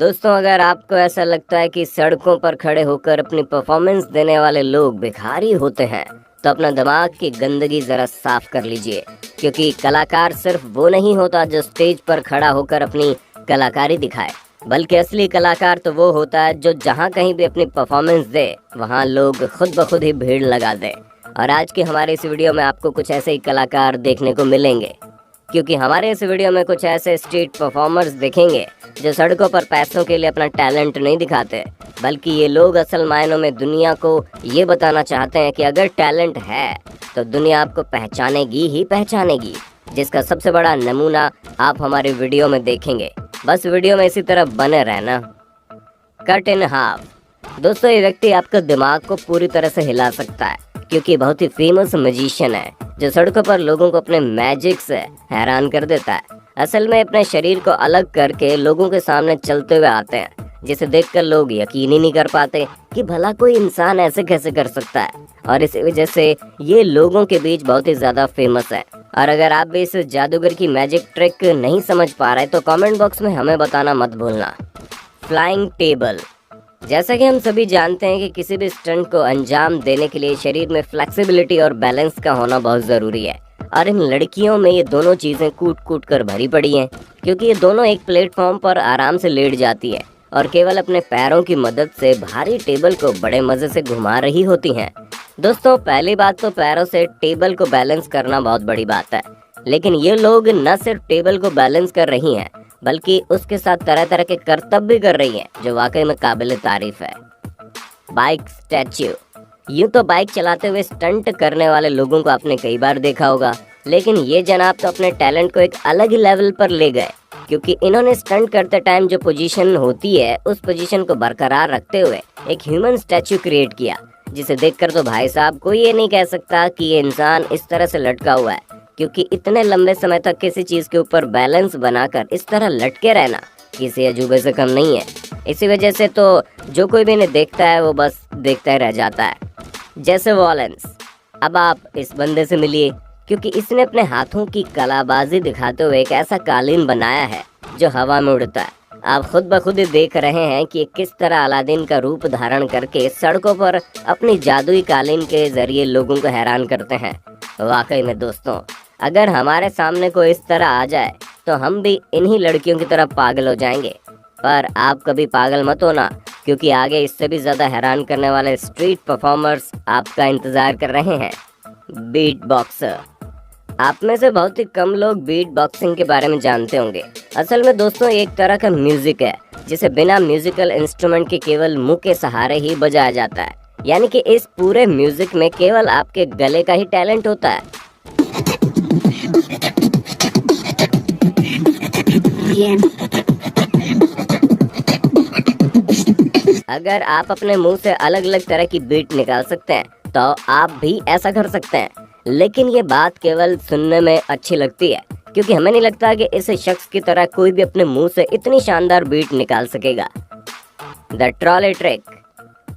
दोस्तों, अगर आपको ऐसा लगता है कि सड़कों पर खड़े होकर अपनी परफॉर्मेंस देने वाले लोग भिखारी होते हैं, तो अपना दिमाग की गंदगी जरा साफ कर लीजिए। क्योंकि कलाकार सिर्फ वो नहीं होता जो स्टेज पर खड़ा होकर अपनी कलाकारी दिखाए, बल्कि असली कलाकार तो वो होता है जो जहाँ कहीं भी अपनी परफॉर्मेंस दे वहाँ लोग खुद ब खुद ही भीड़ लगा दे। और आज की हमारे इस वीडियो में आपको कुछ ऐसे ही कलाकार देखने को मिलेंगे, क्योंकि हमारे इस वीडियो में कुछ ऐसे स्ट्रीट परफॉर्मर्स देखेंगे जो सड़कों पर पैसों के लिए अपना टैलेंट नहीं दिखाते, बल्कि ये लोग असल मायनों में दुनिया को ये बताना चाहते हैं कि अगर टैलेंट है तो दुनिया आपको पहचानेगी ही पहचानेगी, जिसका सबसे बड़ा नमूना आप हमारे वीडियो में देखेंगे। बस वीडियो में इसी तरह बने रहना। Cut in half. दोस्तों, ये व्यक्ति आपके दिमाग को पूरी तरह से हिला सकता है, क्योंकि बहुत ही फेमस मैजिशियन है जो सड़कों पर लोगों को अपने मैजिक से हैरान कर देता है। असल में अपने शरीर को अलग करके लोगों के सामने चलते हुए आते हैं, जिसे देखकर लोग यकीन ही नहीं कर पाते कि भला कोई इंसान ऐसे कैसे कर सकता है। और इस वजह से ये लोगों के बीच बहुत ही ज्यादा फेमस है। और अगर आप भी इस जादूगर की मैजिक ट्रिक नहीं समझ पा रहे तो कमेंट बॉक्स में हमें बताना मत भूलना। Flying table. जैसा कि हम सभी जानते हैं कि किसी भी स्टंट को अंजाम देने के लिए शरीर में फ्लेक्सिबिलिटी और बैलेंस का होना बहुत ज़रूरी है। और इन लड़कियों में ये दोनों चीज़ें कूट कूट कर भरी पड़ी हैं, क्योंकि ये दोनों एक प्लेटफॉर्म पर आराम से लेट जाती हैं और केवल अपने पैरों की मदद से भारी टेबल को बड़े मज़े से घुमा रही होती हैं। दोस्तों, पहली बात तो पैरों से टेबल को बैलेंस करना बहुत बड़ी बात है, लेकिन ये लोग न सिर्फ टेबल को बैलेंस कर रही हैं, बल्कि उसके साथ तरह तरह के करतब भी कर रही हैं, जो वाकई में काबिल तारीफ है। Bike statue. यूं तो बाइक चलाते हुए स्टंट करने वाले लोगों को आपने कई बार देखा होगा, लेकिन ये जनाब तो अपने टैलेंट को एक अलग ही लेवल पर ले गए, क्योंकि इन्होंने स्टंट करते टाइम जो पोजीशन होती है उस पोजीशन को बरकरार रखते हुए एक ह्यूमन स्टैच्यू क्रिएट किया, जिसे देखकर तो भाई साहब कोई ये नहीं कह सकता कि ये इंसान इस तरह से लटका हुआ है, क्योंकि इतने लंबे समय तक किसी चीज के ऊपर बैलेंस बनाकर इस तरह लटके रहना किसी अजूबे से कम नहीं है। इसी वजह से तो जो कोई भी इन्हें देखता है वो बस देखता ही रह जाता है। जैसे वॉलेंस। अब आप इस बंदे से मिलिए, क्योंकि इसने अपने हाथों की कलाबाजी दिखाते हुए एक ऐसा कालीन बनाया है जो हवा में उड़ता है। आप खुद ब खुद ही देख रहे हैं कि किस तरह अलादीन का रूप धारण करके सड़कों पर अपनी जादुई कालीन के जरिए लोगों को हैरान करते हैं। वाकई में दोस्तों, अगर हमारे सामने कोई इस तरह आ जाए तो हम भी इन्हीं लड़कियों की तरह पागल हो जाएंगे। पर आप कभी पागल मत होना, क्योंकि आगे इससे भी ज़्यादा हैरान करने वाले स्ट्रीट परफॉर्मर्स आपका इंतज़ार कर रहे हैं। Beatboxer. आप में से बहुत ही कम लोग बीट बॉक्सिंग के बारे में जानते होंगे। असल में दोस्तों, एक तरह का म्यूजिक है जिसे बिना म्यूजिकल इंस्ट्रूमेंट के केवल मुंह के सहारे ही बजाया जाता है। यानी कि इस पूरे म्यूजिक में केवल आपके गले का ही टैलेंट होता है। अगर आप अपने मुंह से अलग अलग तरह की बीट निकाल सकते हैं तो आप भी ऐसा कर सकते हैं, लेकिन ये बात केवल सुनने में अच्छी लगती है, क्योंकि हमें नहीं लगता कि इस शख्स की तरह कोई भी अपने मुंह से इतनी शानदार बीट निकाल सकेगा। The trolley trick.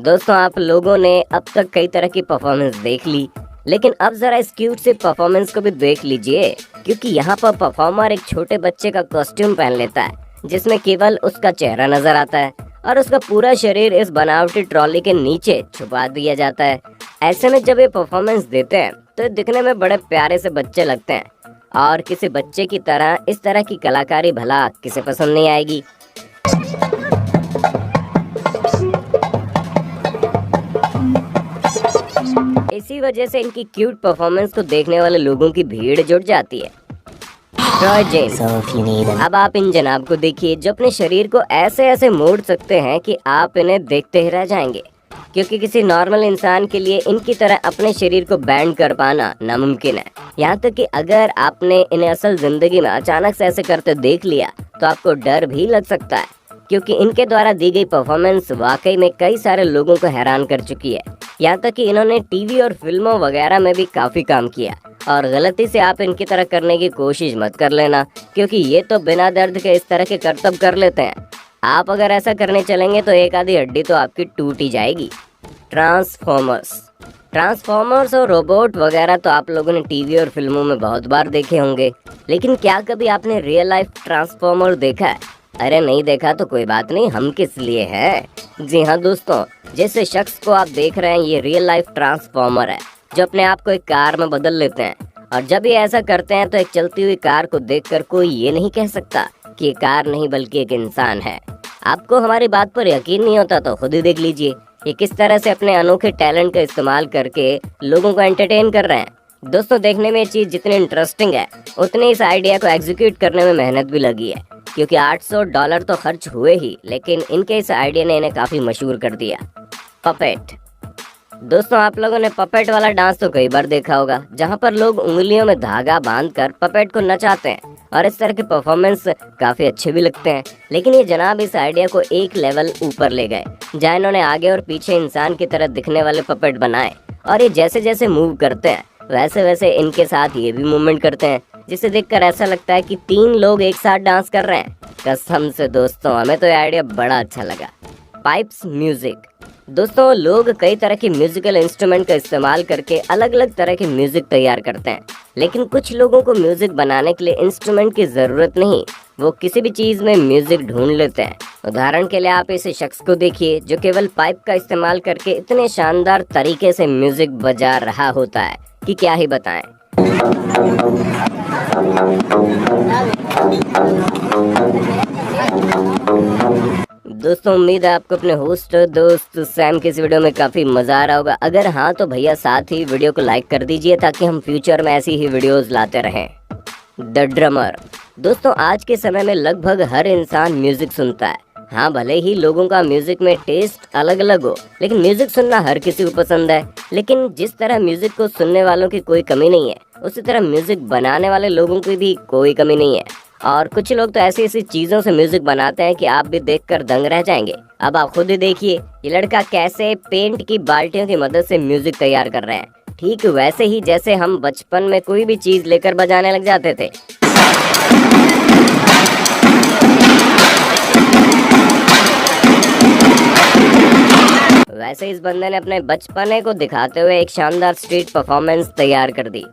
दोस्तों, आप लोगों ने अब तक कई तरह की परफॉर्मेंस देख ली, लेकिन अब जरा इस क्यूट से परफॉर्मेंस को भी देख लीजिए, क्योंकि यहाँ पर परफॉर्मर एक छोटे बच्चे का कॉस्ट्यूम पहन लेता है, जिसमें केवल उसका चेहरा नजर आता है और उसका पूरा शरीर इस बनावटी ट्रॉली के नीचे छुपा दिया जाता है। ऐसे में जब ये परफॉर्मेंस देते हैं तो दिखने में बड़े प्यारे से बच्चे लगते हैं, और किसी बच्चे की तरह इस तरह की कलाकारी भला किसे पसंद नहीं आएगी। इसी वजह से इनकी क्यूट परफॉर्मेंस को देखने वाले लोगों की भीड़ जुट जाती है। Troy James. अब आप इन जनाब को देखिए, जो अपने शरीर को ऐसे ऐसे मोड़ सकते हैं कि आप इन्हें देखते ही रह जाएंगे, क्योंकि किसी नॉर्मल इंसान के लिए इनकी तरह अपने शरीर को बैंड कर पाना नामुमकिन है। यहाँ तक कि अगर आपने इन्हें असल जिंदगी में अचानक से ऐसे करते देख लिया तो आपको डर भी लग सकता है, क्योंकि इनके द्वारा दी गई परफॉर्मेंस वाकई में कई सारे लोगों को हैरान कर चुकी है। यहाँ तक कि इन्होंने टीवी और फिल्मों वगैरह में भी काफी काम किया। और गलती से आप इनकी तरह करने की कोशिश मत कर लेना, क्योंकि ये तो बिना दर्द के इस तरह के करतब कर लेते हैं। आप अगर ऐसा करने चलेंगे तो एक आधी हड्डी तो आपकी टूट ही जाएगी। ट्रांसफॉर्मर्स और रोबोट वगैरह तो आप लोगों ने टीवी और फिल्मों में बहुत बार देखे होंगे, लेकिन क्या कभी आपने रियल लाइफ ट्रांसफॉर्मर देखा है? अरे नहीं देखा तो कोई बात नहीं, हम किस लिए हैं। जी हाँ दोस्तों, जैसे शख्स को आप देख रहे हैं ये रियल लाइफ ट्रांसफॉर्मर है जो अपने आप को एक कार में बदल लेते हैं। और जब ये ऐसा करते हैं तो एक चलती हुई कार को देखकर कोई ये नहीं कह सकता कि ये कार नहीं बल्कि एक इंसान है। आपको हमारी बात पर यकीन नहीं होता तो खुद ही देख लीजिए ये किस तरह से अपने अनोखे टैलेंट का इस्तेमाल करके लोगों को एंटरटेन कर रहे हैं। दोस्तों देखने में ये चीज जितनी इंटरेस्टिंग है उतनी इस आइडिया को एग्जीक्यूट करने में मेहनत भी लगी है, क्योंकि $800 तो खर्च हुए ही, लेकिन इनके इस आइडिया ने इन्हें काफी मशहूर कर दिया। पपेट। दोस्तों आप लोगों ने पपेट वाला डांस तो कई बार देखा होगा, जहां पर लोग उंगलियों में धागा बांधकर पपेट को नचाते हैं और इस तरह के परफॉर्मेंस काफी अच्छे भी लगते हैं। लेकिन ये जनाब इस आइडिया को एक लेवल ऊपर ले गए, जहाँ इन्होंने आगे और पीछे इंसान की तरह दिखने वाले पपेट बनाए और ये जैसे जैसे मूव करते हैं वैसे वैसे इनके साथ ये भी मूवमेंट करते हैं, जिसे देखकर ऐसा लगता है कि 3 लोग एक साथ डांस कर रहे हैं। कसम से दोस्तों हमें तो ये आइडिया बड़ा अच्छा लगा। Pipes music. दोस्तों लोग कई तरह के म्यूजिकल इंस्ट्रूमेंट का इस्तेमाल करके अलग अलग तरह के म्यूजिक तैयार करते हैं, लेकिन कुछ लोगों को म्यूजिक बनाने के लिए इंस्ट्रूमेंट की जरूरत नहीं, वो किसी भी चीज में म्यूजिक ढूंढ लेते हैं। उदाहरण के लिए आप इस शख्स को देखिए जो केवल पाइप का इस्तेमाल करके इतने शानदार तरीके से म्यूजिक बजा रहा होता है कि क्या ही बताएं। दोस्तों उम्मीद है आपको अपने होस्ट दोस्त सैम के इस वीडियो में काफी मजा आ रहा होगा। अगर हाँ तो भैया साथ ही वीडियो को लाइक कर दीजिए ताकि हम फ्यूचर में ऐसी ही वीडियोस लाते रहें। The drummer. दोस्तों आज के समय में लगभग हर इंसान म्यूजिक सुनता है। हाँ भले ही लोगों का म्यूजिक में टेस्ट अलग अलग हो, लेकिन म्यूजिक सुनना हर किसी को पसंद है। लेकिन जिस तरह म्यूजिक को सुनने वालों की कोई कमी नहीं है, उसी तरह म्यूजिक बनाने वाले लोगों की भी कोई कमी नहीं है। और कुछ लोग तो ऐसी ऐसी चीजों से म्यूजिक बनाते हैं कि आप भी देखकर दंग रह जाएंगे। अब आप खुद ही देखिए ये लड़का कैसे पेंट की बाल्टियों की मदद से म्यूजिक तैयार कर रहे हैं, ठीक वैसे ही जैसे हम बचपन में कोई भी चीज लेकर बजाने लग जाते थे। वैसे इस बंदे ने अपने बचपने को दिखाते हुए एक शानदार स्ट्रीट परफॉर्मेंस तैयार कर दी।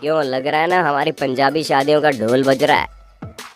क्यों लग रहा है ना हमारी पंजाबी शादियों का ढोल बज रहा है।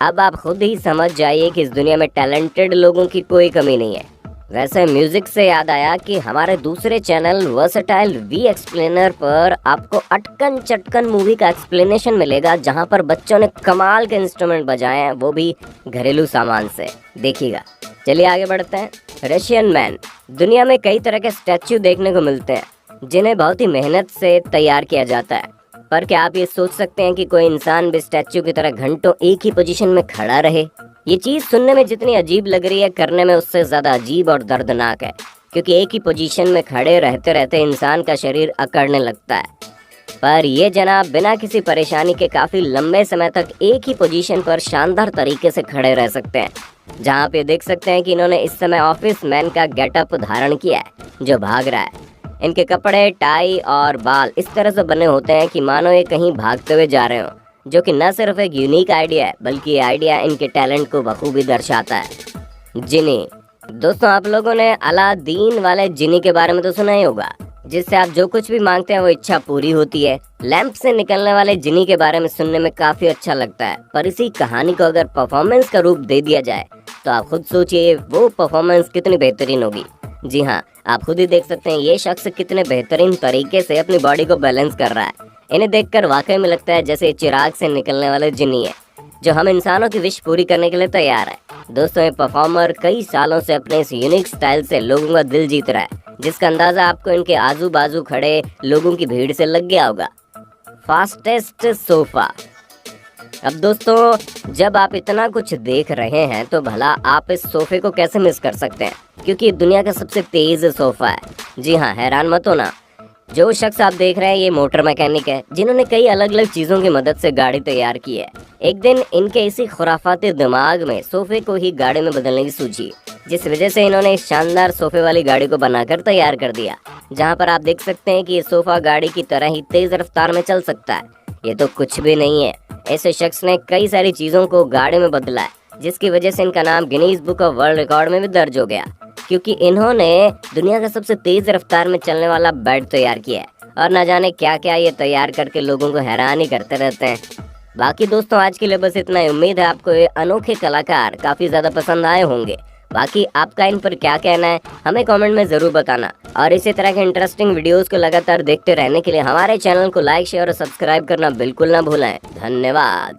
अब आप खुद ही समझ जाइए कि इस दुनिया में टैलेंटेड लोगों की कोई कमी नहीं है। वैसे म्यूजिक से याद आया कि हमारे दूसरे चैनल वर्सेटाइल वी एक्सप्लेनर पर आपको अटकन चटकन मूवी का एक्सप्लेनेशन मिलेगा, जहां पर बच्चों ने कमाल के इंस्ट्रूमेंट बजाए हैं, वो भी घरेलू सामान से। देखिएगा। चलिए आगे बढ़ते हैं। Russian man. दुनिया में कई तरह के स्टैच्यू देखने को मिलते हैं जिन्हें बहुत ही मेहनत से तैयार किया जाता है, पर क्या आप ये सोच सकते हैं कि कोई इंसान भी स्टैच्यू की तरह घंटों एक ही पोजीशन में खड़ा रहे? ये चीज सुनने में जितनी अजीब लग रही है, करने में उससे ज्यादा अजीब और दर्दनाक है, क्योंकि एक ही पोजीशन में खड़े रहते रहते इंसान का शरीर अकड़ने लगता है। पर ये जनाब बिना किसी परेशानी के काफी लंबे समय तक एक ही पोजीशन पर शानदार तरीके से खड़े रह सकते हैं। जहाँ पे देख सकते हैं कि इन्होंने इस समय ऑफिस मैन का गेटअप धारण किया है जो भाग रहा है। इनके कपड़े, टाई और बाल इस तरह से बने होते हैं कि मानो ये कहीं भागते हुए जा रहे हो, जो कि न सिर्फ एक यूनिक आइडिया है बल्कि ये आइडिया इनके टैलेंट को बखूबी दर्शाता है। जिनी। दोस्तों आप लोगों ने अलादीन वाले जिनी के बारे में तो सुना ही होगा, जिससे आप जो कुछ भी मांगते हैं वो इच्छा पूरी होती है। लैंप से निकलने वाले जिनी के बारे में सुनने में काफी अच्छा लगता है, पर इसी कहानी को अगर परफॉर्मेंस का रूप दे दिया जाए तो आप खुद सोचिए वो परफॉर्मेंस कितनी बेहतरीन होगी। जी हाँ, आप खुद ही देख सकते हैं ये शख्स कितने बेहतरीन तरीके से अपनी बॉडी को बैलेंस कर रहा है। इन्हें देखकर वाकई में लगता है जैसे चिराग से निकलने वाले जिनी है जो हम इंसानों की विश पूरी करने के लिए तैयार है। दोस्तों ये परफॉर्मर कई सालों से अपने इस यूनिक स्टाइल से लोगों का दिल जीत रहा है, जिसका अंदाजा आपको इनके आजू बाजू खड़े लोगों की भीड़ से लग गया होगा। Fastest sofa. अब दोस्तों जब आप इतना कुछ देख रहे हैं तो भला आप इस सोफे को कैसे मिस कर सकते हैं, क्योंकि दुनिया का सबसे तेज सोफा है। जी हाँ, हैरान मत होना। जो शख्स आप देख रहे हैं ये मोटर मैकेनिक है, जिन्होंने कई अलग अलग चीजों की मदद से गाड़ी तैयार की है। एक दिन इनके इसी खुराफाती दिमाग में सोफे को ही गाड़ी में बदलने की सूझी, जिस वजह से इन्होंने इस शानदार सोफे वाली गाड़ी को बनाकर तैयार कर दिया, जहाँ पर आप देख सकते हैं कि ये सोफा गाड़ी की तरह ही तेज रफ्तार में चल सकता है। ये तो कुछ भी नहीं है, ऐसे शख्स ने कई सारी चीजों को गाड़ी में बदला है, जिसकी वजह से इनका नाम Guinness book of world record में भी दर्ज हो गया, क्योंकि इन्होंने दुनिया का सबसे तेज रफ्तार में चलने वाला बेड तैयार किया है और न जाने क्या क्या ये तैयार करके लोगों को हैरान ही करते रहते हैं। बाकी दोस्तों आज के लिए बस इतना ही। उम्मीद है आपको ये अनोखे कलाकार काफी ज्यादा पसंद आए होंगे। बाकी आपका इन पर क्या कहना है हमें कमेंट में जरूर बताना, और इसी तरह के इंटरेस्टिंग वीडियोस को लगातार देखते रहने के लिए हमारे चैनल को लाइक, शेयर और सब्सक्राइब करना बिल्कुल ना भूलें। धन्यवाद।